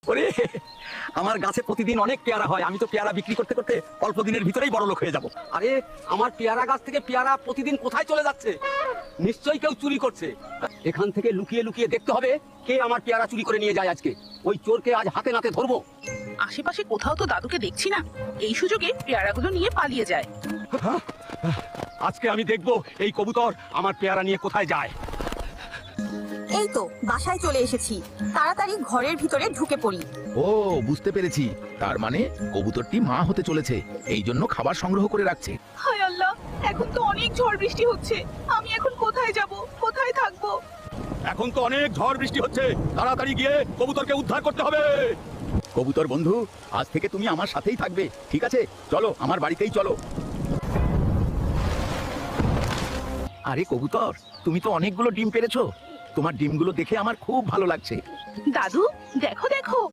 ওরে, আমার গাছে প্রতিদিন অনেক পেয়ারা হয়, আমি তো পেয়ারা বিক্রি করতে করতে অল্প দিনের ভিতরেই বড় লোক হয়ে যাব। আরে আমার পেয়ারা গাছ থেকে পেয়ারা প্রতিদিন কোথায় চলে যাচ্ছে? নিশ্চয়ই কেউ চুরি করছে। এখান থেকে লুকিয়ে লুকিয়ে দেখতে হবে কে আমার পেয়ারা চুরি করে নিয়ে যায় আজকে। ওই চোরকে আজ হাতে নাতে ধরবো। আশেপাশে কোথাও তো দাদুকে দেখছি না, এই সুযোগে পেয়ারাগুলো নিয়ে পালিয়ে যায়। আজকে আমি দেখবো এই কবুতর আমার পেয়ারা নিয়ে কোথায় যায়। এই তো বাসায় চলে এসেছি, তাড়াতাড়ি ঘরের ভিতরে ঢুকে পড়ি। ও, বুঝতে পেরেছি। তার মানে কবুতরটি মা হতে চলেছে, এই জন্য খাবার সংগ্রহ করে রাখছে। হায় আল্লাহ, এখন তো অনেক ঝড় বৃষ্টি হচ্ছে, আমি এখন কোথায় যাব, কোথায় থাকবো? এখন তো অনেক ঝড় বৃষ্টি হচ্ছে, তাড়াতাড়ি গিয়ে কবুতরকে উদ্ধার করতে হবে। কবুতর বন্ধু, আজ থেকে তুমি আমার সাথেই থাকবে, ঠিক আছে? চলো আমার বাড়িতেই চলো। আরে কবুতর, তুমি তো অনেকগুলো ডিম পেড়েছো। তোমার ডিমগুলো দেখে আমার খুব ভালো লাগছে। দাদু, দেখো দেখো,